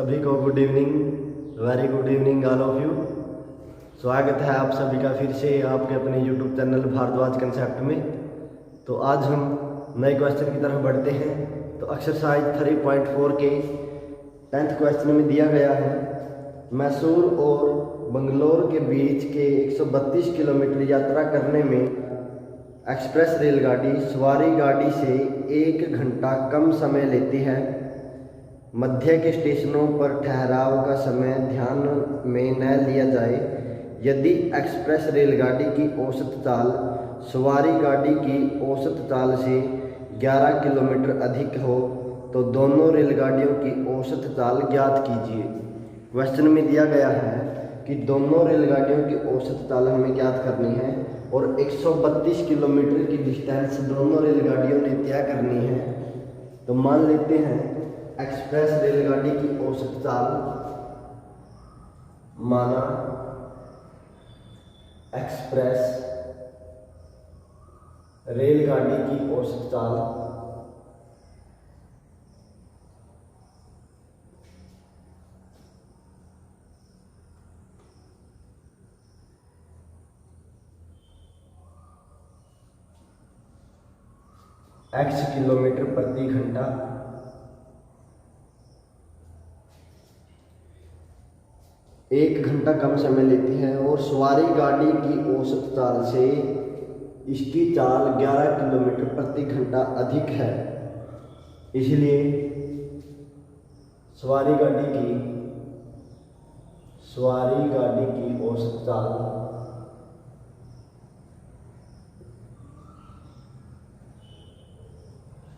सभी को good evening, very good evening all of you. स्वागत है आप सभी का फिर से आपके अपने यूट्यूब चैनल भारद्वाज कंसेप्ट में। तो आज हम नए क्वेश्चन की तरफ बढ़ते हैं। तो एक्सरसाइज 3.4 के 10th क्वेश्चन में दिया गया है, मैसूर और बंगलोर के बीच के 132 किलोमीटर यात्रा करने में एक्सप्रेस रेलगाड़ी सवारी गाड़ी से 1 घंटा कम समय लेती है। मध्य के स्टेशनों पर ठहराव का समय ध्यान में न लिया जाए। यदि एक्सप्रेस रेलगाड़ी की औसत चाल सवारी गाड़ी की औसत चाल से 11 किलोमीटर अधिक हो तो दोनों रेलगाड़ियों की औसत चाल ज्ञात कीजिए। क्वेश्चन में दिया गया है कि दोनों रेलगाड़ियों की औसत चाल हमें ज्ञात करनी है और 132 किलोमीटर की डिस्टेंस दोनों रेलगाड़ियों ने तय करनी है। तो मान लेते हैं एक्सप्रेस रेलगाड़ी की औसत चाल, माना एक्सप्रेस रेलगाड़ी की औसत चाल x किलोमीटर प्रति घंटा, एक घंटा कम समय लेती है और सवारी गाड़ी की औसत चाल से इसकी चाल 11 किलोमीटर प्रति घंटा अधिक है, इसलिए सवारी गाड़ी की औसत चाल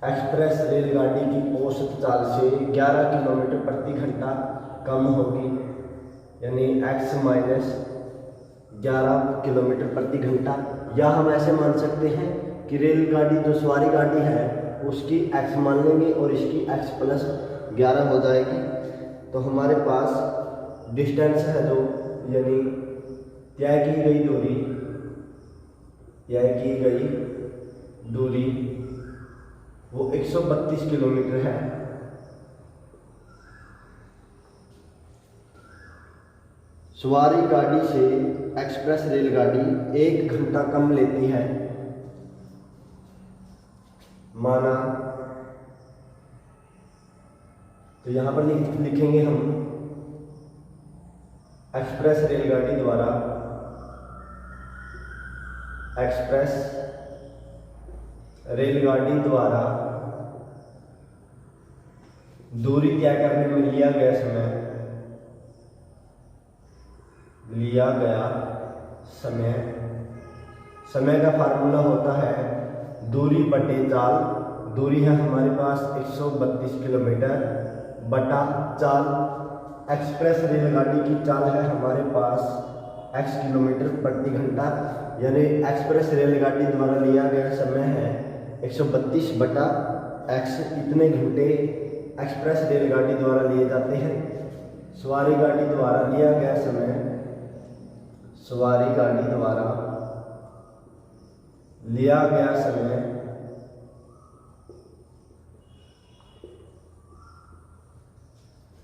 एक्सप्रेस रेलगाड़ी की औसत चाल से 11 किलोमीटर प्रति घंटा कम होगी, यानी x माइनस 11 किलोमीटर प्रति घंटा। या हम ऐसे मान सकते हैं कि रेलगाड़ी जो सवारी गाड़ी है उसकी x मान लेंगे और इसकी x प्लस 11 हो जाएगी। तो हमारे पास डिस्टेंस है जो, यानी तय की गई दूरी वो 132 किलोमीटर है। सवारी गाड़ी से एक्सप्रेस रेलगाड़ी 1 घंटा कम लेती है, माना। तो यहां पर लिखेंगे हम एक्सप्रेस रेलगाड़ी द्वारा दूरी तय करने में लिया गया समय का फार्मूला होता है दूरी बटे चाल। दूरी है हमारे पास 132 किलोमीटर बटा चाल। एक्सप्रेस रेलगाड़ी की चाल है हमारे पास x किलोमीटर प्रति घंटा, यानी एक्सप्रेस रेलगाड़ी द्वारा लिया गया समय है 132 बटा x। इतने घंटे एक्सप्रेस रेलगाड़ी द्वारा लिए जाते हैं। सवारी गाड़ी द्वारा लिया गया समय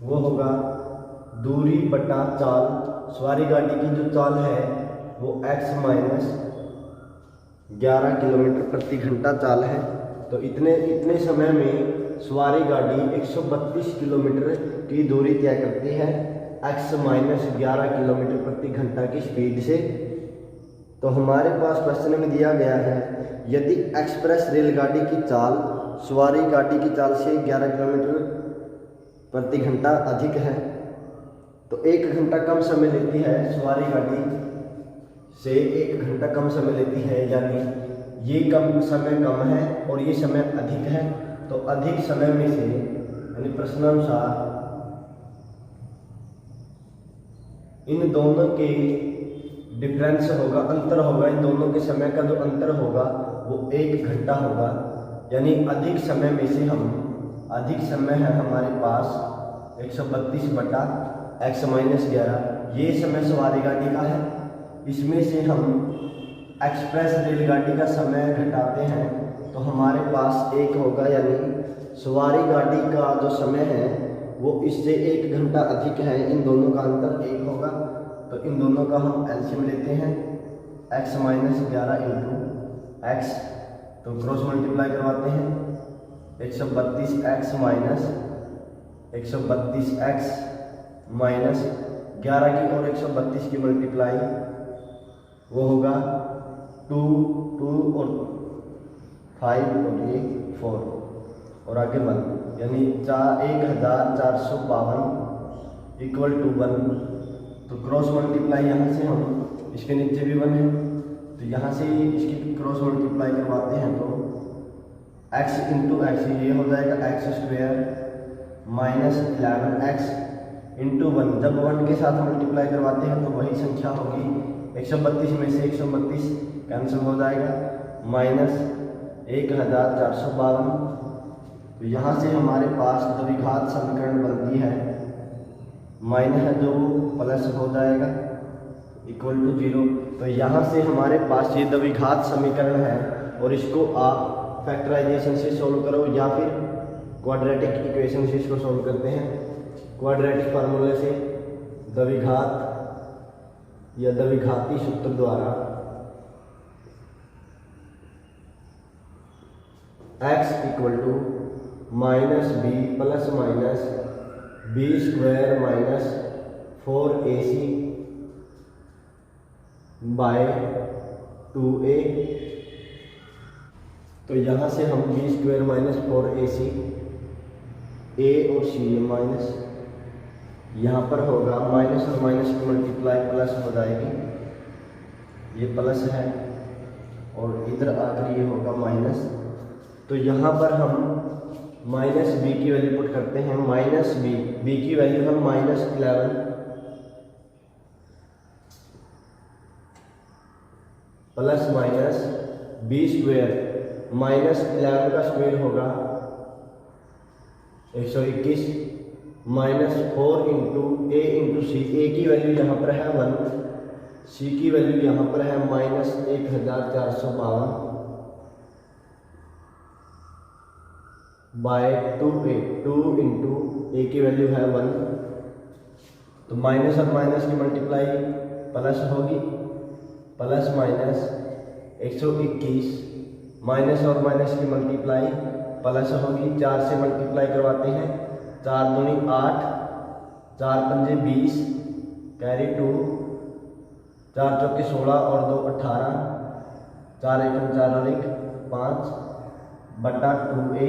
वो होगा दूरी बटा चाल। सवारी गाड़ी की जो चाल है वो x माइनस 11 किलोमीटर प्रति घंटा चाल है। तो इतने समय में सवारी गाड़ी 132 किलोमीटर की दूरी तय करती है x माइनस 11 किलोमीटर प्रति घंटा की स्पीड से। तो हमारे पास क्वेश्चन में दिया गया है, यदि एक्सप्रेस रेलगाड़ी की चाल सवारी गाड़ी की चाल से 11 किलोमीटर प्रति घंटा अधिक है तो 1 घंटा कम समय लेती है। सवारी गाड़ी से 1 घंटा कम समय लेती है, यानी ये समय कम है और ये समय अधिक है। तो अधिक समय में से, यानी प्रश्नानुसार इन दोनों के डिफरेंस होगा, अंतर होगा। इन दोनों के समय का जो अंतर होगा वो 1 घंटा होगा, यानी अधिक समय में से अधिक समय है हमारे पास 132 बटा x माइनस 11। ये समय सवारी गाड़ी का है। इसमें से हम एक्सप्रेस रेलगाड़ी का समय घटाते हैं तो हमारे पास 1 होगा, यानी सवारी गाड़ी का जो समय है वो इससे 1 घंटा अधिक है, इन दोनों का अंतर 1 होगा। तो इन दोनों का हम एलसीएम लेते हैं, x माइनस 11 इंटू एक्स, तो क्रॉस मल्टीप्लाई करवाते हैं, 132x माइनस 132x माइनस 11 की और 132 की मल्टीप्लाई वो होगा 2 और 5 और ये 4 और आगे 1, यानी 1452 इक्वल टू 1। तो क्रॉस मल्टीप्लाई यहाँ से हम, इसके नीचे भी 1 है, तो यहाँ से इसकी क्रॉस मल्टीप्लाई करवाते हैं तो x इंटू एक्स ये हो जाएगा x square minus 11x into 1। जब 1 के साथ मल्टीप्लाई करवाते हैं तो वही संख्या होगी, 132 में से 132 कैंसिल हो जाएगा, माइनस 1452। तो यहाँ से हमारे पास द्विघात समीकरण बनती है, माइनस है जो प्लस हो जाएगा इक्वल टू 0। तो यहाँ से हमारे पास ये द्विघात समीकरण है और इसको आप फैक्टराइजेशन से सोल्व करो या फिर क्वाड्रेटिक इक्वेशन से इसको सोल्व करते हैं। क्वाड्रेटिक फार्मूले से द्विघात या द्विघाती सूत्र द्वारा x equal to minus B plus minus B square minus 4ac by 2a। तो यहाँ से हम B square minus 4ac a और c माइनस, यहाँ पर होगा माइनस और माइनस की मल्टीप्लाई प्लस हो जाएगी, ये प्लस है और इधर आकर ये होगा माइनस। तो यहाँ पर हम माइनस बी की वैल्यू पुट करते हैं, माइनस बी की वैल्यू हम minus 11 plus minus B square minus 11 का स्क्वायर होगा 121 minus 4 into A into C. A की वैल्यू यहाँ पर है 1, सी की वैल्यू यहाँ पर है माइनस 1452 बाय 2a, 2 इंटू ए की वैल्यू है 1। तो माइनस और माइनस की मल्टीप्लाई प्लस होगी, प्लस माइनस 121 माइनस और माइनस की मल्टीप्लाई प्लस होगी, 4 से मल्टीप्लाई करवाते हैं, 4 दूनी 8, 4 पंजे 20 कैरी 2, 4 चौके 16 और 2 18, 4 एकम 4 और 1 5 बटा 2a।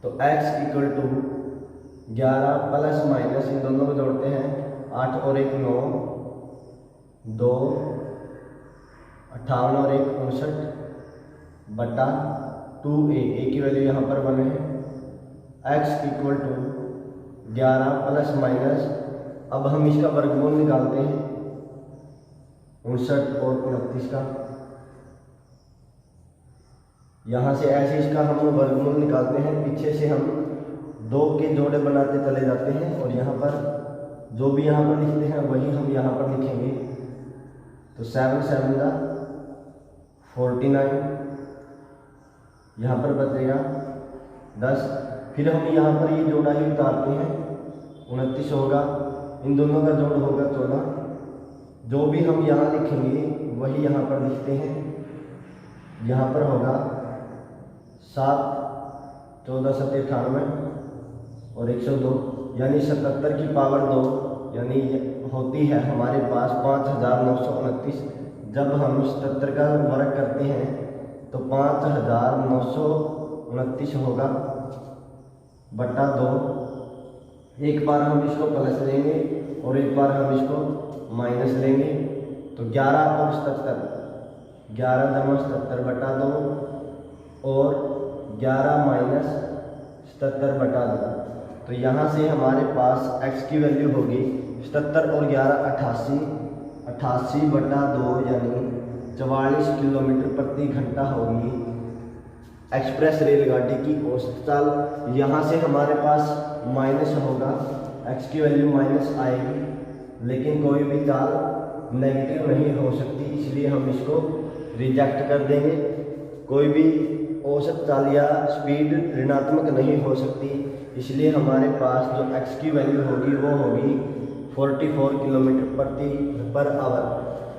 तो x equal to 11 plus minus इन दोनों को जोड़ते हैं, 8 और 1 9, 2 58 और 1 59 बटा 2a। a की वैल्यू यहाँ पर 1 है, x equal to 11 plus minus, अब हम इसका वर्गमूल निकालते हैं 59 और 29 का। यहाँ से ऐसे इसका हम वर्गमूल निकालते हैं, पीछे से हम 2 के जोड़े बनाते चले जाते हैं और यहाँ पर जो भी यहाँ पर लिखते हैं वही हम यहाँ पर लिखेंगे। तो 7 7 का 49, यहाँ पर बचेगा 10, फिर हम यहाँ पर ये जोड़ा ही उतारते हैं, 29 होगा, इन दोनों का जोड़ होगा 14। जो भी हम यहाँ लिखेंगे वही यहाँ पर लिखते हैं, यहाँ पर होगा 7 14 7 98 और 102, यानी 77 की पावर 2, यानी होती है हमारे पास 5929। जब हम 77 का वर्ग करते हैं तो 5929 होगा बटा 2। एक बार हम इसको प्लस लेंगे और एक बार हम इसको माइनस लेंगे, तो 11 और 77, 11 जमा 77 बटा 2 और 11 माइनस 77 बटा 2। तो यहाँ से हमारे पास x की वैल्यू होगी 77 और 11 88, 88 बटा 2 यानी 44 किलोमीटर प्रति घंटा होगी एक्सप्रेस रेलगाड़ी की औसत चाल। यहाँ से हमारे पास माइनस होगा, x की वैल्यू माइनस आएगी, लेकिन कोई भी चाल नेगेटिव नहीं हो सकती, इसलिए हम इसको रिजेक्ट कर देंगे। कोई भी औसत चाल या स्पीड ऋणात्मक नहीं हो सकती, इसलिए हमारे पास जो x की वैल्यू होगी वो होगी 44 किलोमीटर पर आवर।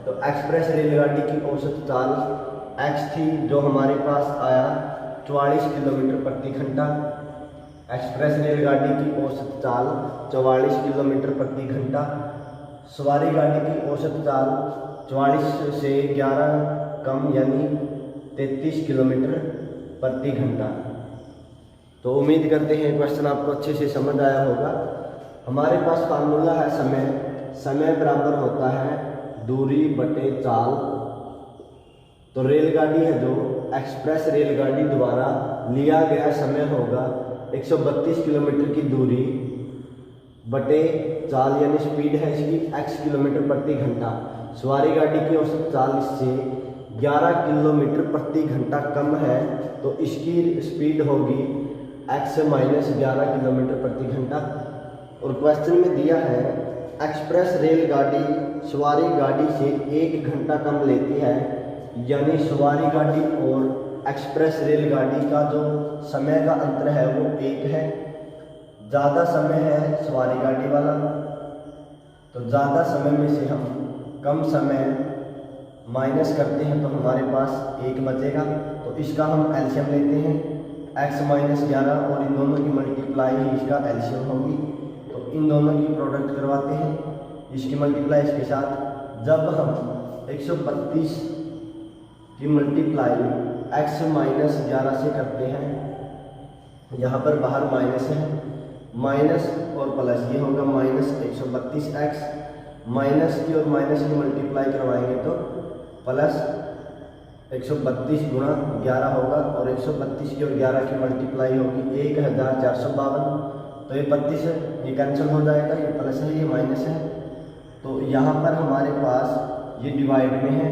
तो एक्सप्रेस रेलगाड़ी की औसत चाल x थी, जो हमारे पास आया 44 किलोमीटर प्रति घंटा। एक्सप्रेस रेलगाड़ी की औसत चाल 44 किलोमीटर प्रति घंटा। सवारी गाड़ी की औसत चाल 44 से 11 कम यानी 33 किलोमीटर प्रति घंटा। तो उम्मीद करते हैं क्वेश्चन आपको अच्छे से समझ आया होगा। हमारे पास फार्मूला है समय बराबर होता है दूरी बटे चाल। तो रेलगाड़ी है जो एक्सप्रेस रेलगाड़ी द्वारा लिया गया समय होगा 132 किलोमीटर की दूरी बटे चाल यानी स्पीड है इसकी x किलोमीटर प्रति घंटा। सवारी गाड़ी की औसत चाल इससे 11 किलोमीटर प्रति घंटा कम है, तो इसकी स्पीड होगी x माइनस 11 किलोमीटर प्रति घंटा। और क्वेश्चन में दिया है एक्सप्रेस रेलगाड़ी सवारी गाड़ी से 1 घंटा कम लेती है, यानी सवारी गाड़ी और एक्सप्रेस रेलगाड़ी का जो समय का अंतर है वो 1 है। ज़्यादा समय है सवारी गाड़ी वाला, तो ज़्यादा समय में से हम कम समय माइनस करते हैं तो हमारे पास 1 बचेगा। तो इसका हम एलसीएम लेते हैं x माइनस 11 और इन दोनों की मल्टीप्लाई ही इसका एलसीएम होगी। तो इन दोनों की प्रोडक्ट करवाते हैं, इसकी मल्टीप्लाई इसके साथ। जब हम 132 की मल्टीप्लाई x माइनस 11 से करते हैं, यहाँ पर बाहर माइनस है, माइनस और प्लस ये होगा माइनस 132x, माइनस की और माइनस की मल्टीप्लाई करवाएंगे तो प्लस 132 गुणा 11 होगा, और 132 की और 11 की मल्टीप्लाई होगी 1452। तो ये 32 ये कैंसिल हो जाएगा, ये प्लस है ये माइनस है। तो यहाँ पर हमारे पास ये डिवाइड में है,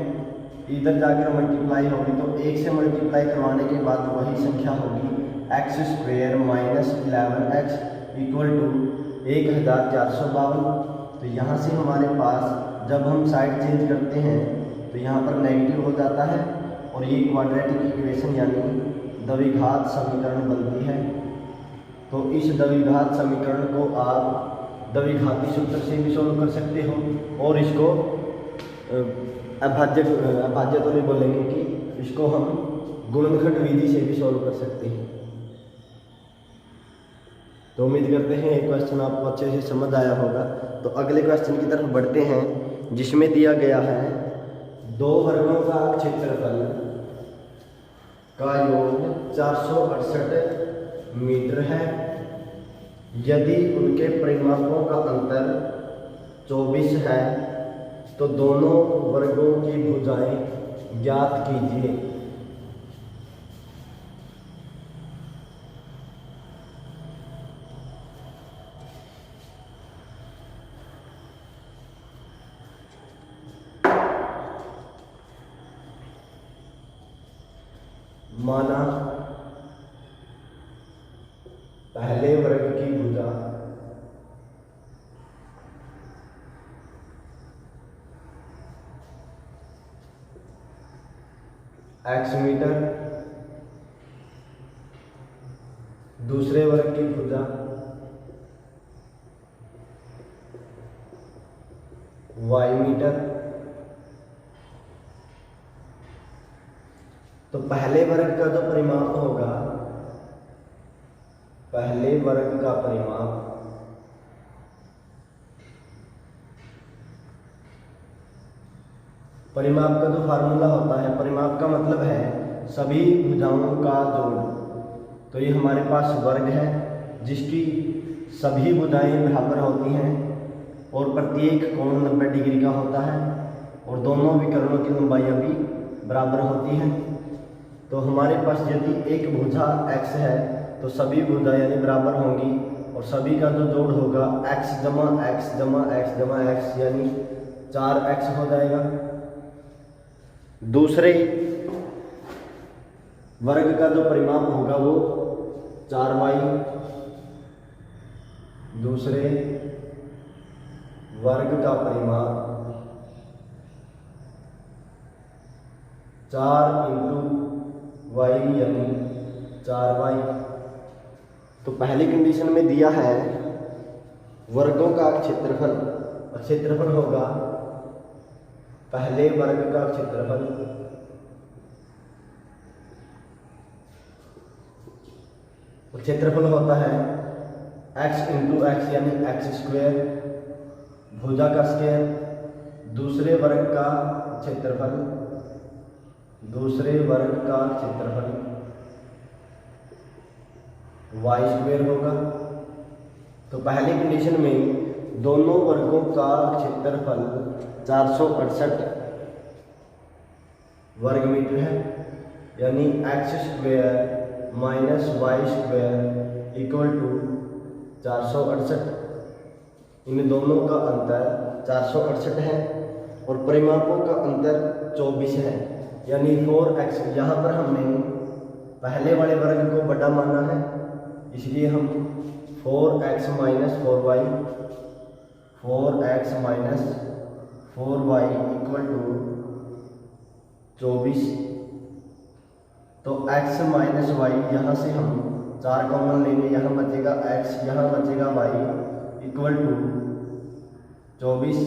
इधर जाकर मल्टीप्लाई होगी, तो 1 से मल्टीप्लाई करवाने के बाद वही संख्या होगी X square minus 11x equal to 1452। तो यहाँ से हमारे पास जब हम साइड चेंज करते हैं तो यहाँ पर नेगेटिव हो जाता है, और ये क्वाड्रेटिक इक्वेशन यानी द्विघात समीकरण बनती है। तो इस द्विघात समीकरण को आप द्विघाती सूत्र से भी सोल्व कर सकते हो, और इसको अभाज्य तो नहीं बोलेंगे कि इसको हम गुणनखंड विधि से भी सॉल्व कर सकते हैं। तो उम्मीद करते हैं ये क्वेश्चन आपको अच्छे से समझ आया होगा। तो अगले क्वेश्चन की तरफ बढ़ते हैं, जिसमें दिया गया है 2 वर्गों का क्षेत्रफल का योग 468 मीटर है। यदि उनके परिमापों का अंतर 24 है तो दोनों वर्गों की भुजाएं ज्ञात कीजिए। माना पहले वर्ग की भुजा x मीटर, दूसरे वर्ग की भुजा y मीटर। तो पहले वर्ग का जो परिमाप होगा, पहले वर्ग का परिमाप परिमाप का जो फार्मूला होता है, परिमाप का मतलब है सभी भुजाओं का जोड़। तो ये हमारे पास वर्ग है जिसकी सभी भुजाएं बराबर होती हैं और प्रत्येक कोण 90 डिग्री का होता है, और दोनों विकर्णों की लंबाइयां भी बराबर होती हैं। तो हमारे पास यदि एक भुजा x है तो सभी भुजा यानी बराबर होंगी, और सभी का जो जोड़ होगा x जमा x जमा x जमा x यानी 4x हो जाएगा। दूसरे वर्ग का जो परिमाप होगा वो 4y, दूसरे वर्ग का परिमाप 4 × वाई यानी 4y। तो पहली कंडीशन में दिया है वर्गों का क्षेत्रफल, और क्षेत्रफल होगा पहले वर्ग का क्षेत्रफल क्षेत्रफल होता है x इंटू एक्स यानी एक्स स्क्वेयर, भुजा का स्क्वायर, दूसरे वर्ग का क्षेत्रफल, दूसरे वर्ग का क्षेत्रफल वाई स्क्वेयर होगा। तो पहली कंडीशन में दोनों वर्गों का क्षेत्रफल 468 वर्ग मीटर है, यानी X square minus Y square equal to 468। इन दोनों का अंतर 468 है और परिमापों का अंतर 24 है, यानी 4x। यहाँ पर हमने पहले वाले वर्ग को बड़ा माना है, इसलिए हम 4x minus 4y, 4x minus 4y equal to 24। तो x माइनस वाई, यहाँ से हम 4 कॉमन लेंगे, यहाँ बचेगा x, यहाँ बचेगा y equal to 24।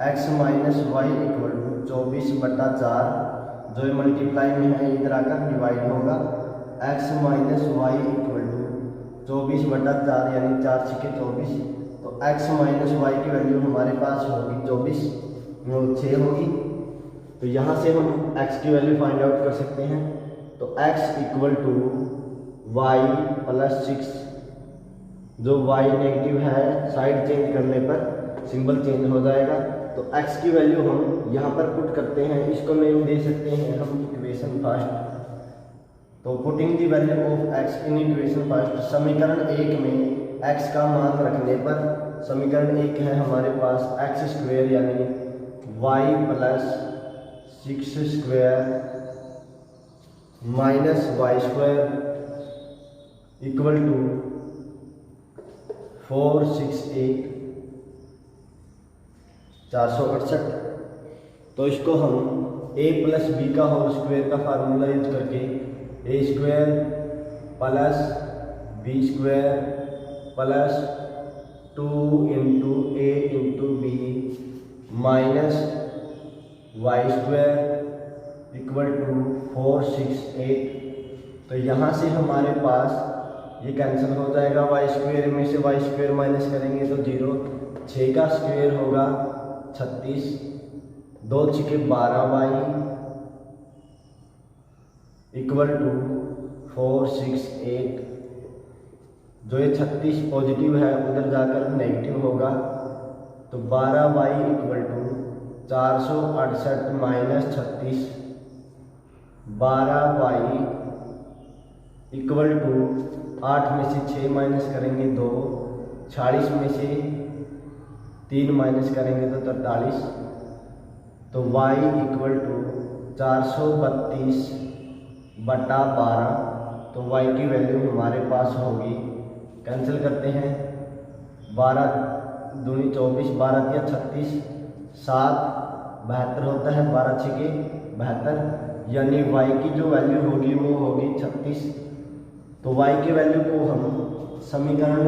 x minus Y equal to 24/4, जो मल्टीप्लाई में है इधर आकर डिवाइड होगा। x minus Y equal to 24/4 यानी 4 × 24। तो x माइनस वाई की वैल्यू हमारे पास होगी 24, वो 6 होगी। तो यहाँ से हम x की वैल्यू फाइंड आउट कर सकते हैं। तो x equal to Y plus 6, जो y नेगेटिव है साइड चेंज करने पर सिंबल चेंज हो जाएगा। तो x की वैल्यू हम यहाँ पर पुट करते हैं, इसको नेम दे सकते हैं हम इक्वेशन फर्स्ट। तो putting the value of x in equation first, समीकरण 1 में x का मान रखने पर समीकरण 1 है हमारे पास एक्स स्क्वेयर यानी y plus 6 square minus Y square equal to 468 468। तो इसको हम a प्लस बी का होल स्क्वायर का फार्मूला यूज करके a square plus B square plus 2 into A into B minus Y square equal to 468। तो यहाँ से हमारे पास ये कैंसिल हो जाएगा, वाई स्क्वायर में से वाई स्क्वायर माइनस करेंगे तो 0, 6 का स्क्वायर होगा 36, 2 × 6 12y इक्वल टू 468। जो ये 36 पॉजिटिव है उधर जाकर नेगेटिव होगा, तो 12y equal to 468 minus 36, 12y equal to 8 में से 6 माइनस करेंगे 2, 46 में से 3 माइनस करेंगे तो 43। तो y इक्वल टू 432/12। तो y की वैल्यू हमारे पास होगी, कैंसिल करते हैं, 12 दूनी 24, 12 × 36, 7 72 होता है, 12 × 6 72, यानी y की जो वैल्यू होगी वो होगी 36। तो y की वैल्यू को हम समीकरण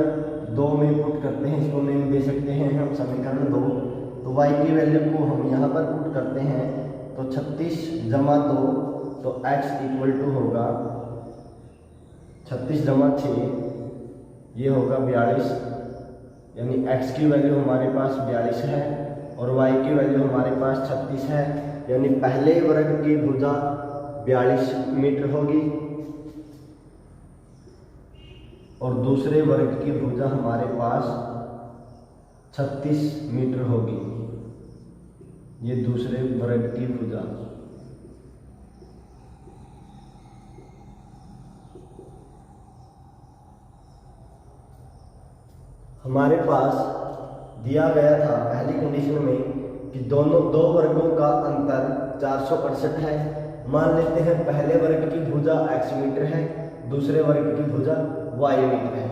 2 में पुट करते हैं, इसको नेम दे सकते हैं हम समीकरण 2। तो y की वैल्यू को हम यहाँ पर पुट करते हैं, तो 36 + 2, तो x इक्वल टू होगा 36 + 6, ये होगा 42, यानी x की वैल्यू हमारे पास 42 है और y की वैल्यू हमारे पास 36 है, यानी पहले वर्ग की भुजा 42 मीटर होगी और दूसरे वर्ग की भुजा हमारे पास 36 मीटर होगी। ये दूसरे वर्ग की भुजा। हमारे पास दिया गया था पहली कंडीशन में कि दोनों दो वर्गों का अंतर 468 है। मान लेते हैं पहले वर्ग की भुजा x मीटर है, दूसरे वर्ग की भुजा y मीटर है।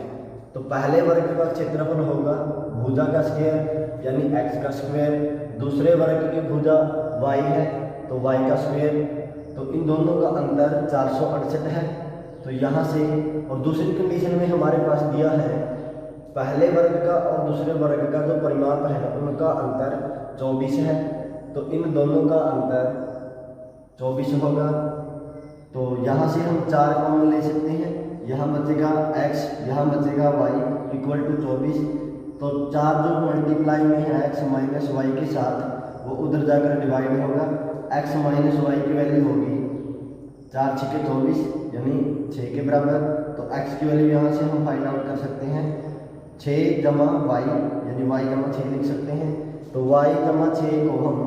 तो पहले वर्ग का क्षेत्रफल होगा भुजा का स्क्वायर यानी x का स्क्वायर, दूसरे वर्ग की भुजा y है तो y का स्क्वायर, तो इन दोनों का अंतर 468 है। तो यहाँ से और दूसरी कंडीशन में हमारे पास दिया है पहले वर्ग का और दूसरे वर्ग का जो परिमाप है उनका अंतर 24 है। तो इन दोनों का अंतर 24 होगा। तो यहाँ से हम 4 कॉमन ले सकते हैं, यहाँ बचेगा x, यहाँ बचेगा y इक्वल टू 24। तो 4 जो मल्टीप्लाई में है x माइनस वाई के साथ वो उधर जाकर डिवाइड होगा। x माइनस वाई की वैल्यू होगी 4 6 24 यानी 6 के बराबर। तो x की वैल्यू यहाँ से हम फाइंड आउट कर सकते हैं 6 जमा वाई यानी y जमा 6 लिख सकते हैं। तो y जमा 6 को हम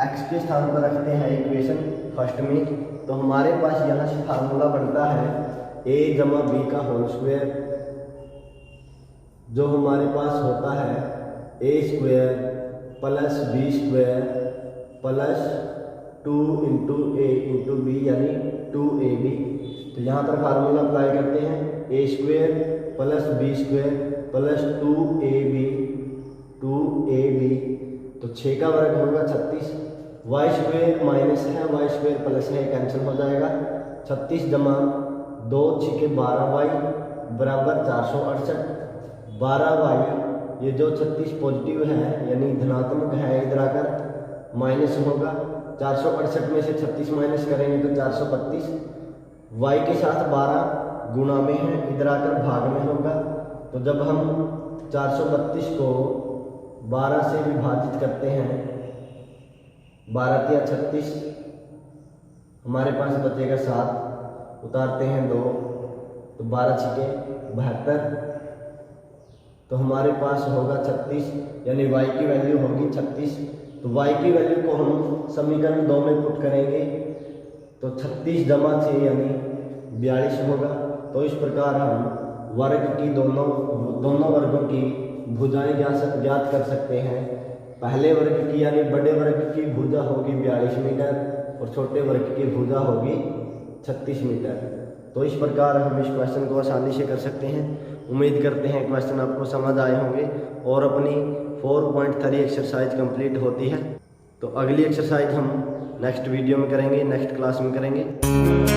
x के स्थान पर रखते हैं इक्वेशन फर्स्ट में। तो हमारे पास यहाँ से फार्मूला बनता है a जमा बी का होल स्क्वायर, जो हमारे पास होता है a square plus B square plus 2 into A into B यानी 2ab। तो यहाँ पर फार्मूला अप्लाई करते हैं a square plus B square plus 2ab। तो 6 का वर्ग होगा 36। वाई स्क्वायर माइनस है, वाई स्क्वायर प्लस है, कैंसिल हो जाएगा। 36 जमा 2 6 के 12 वाई बराबर 468। 12 वाई ये जो 36 पॉजिटिव है यानी धनात्मक है, इधर आकर माइनस होगा। 468 में से 36 माइनस करेंगे तो 432। वाई के साथ 12 गुणा में है, इधर आकर भाग में होगा। तो जब हम 432 को 12 से विभाजित करते हैं 12 या 36, हमारे पास बचेगा 7, उतारते हैं 2 तो 12 6 72। तो हमारे पास होगा 36 यानी y की वैल्यू होगी 36। तो y की वैल्यू को हम समीकरण 2 में पुट करेंगे तो 36 जमा 6 यानी 42 होगा। तो इस प्रकार हम वर्ग की दोनों वर्गों की भुजाएं ज्ञात कर सकते हैं। पहले वर्ग की यानी बड़े वर्ग की भुजा होगी 42 मीटर और छोटे वर्ग की भुजा होगी 36 मीटर। तो इस प्रकार हम इस क्वेश्चन को आसानी से कर सकते हैं। उम्मीद करते हैं क्वेश्चन आपको समझ आए होंगे और अपनी 4.3 एक्सरसाइज कंप्लीट होती है। तो अगली एक्सरसाइज हम नेक्स्ट वीडियो में करेंगे, नेक्स्ट क्लास में करेंगे।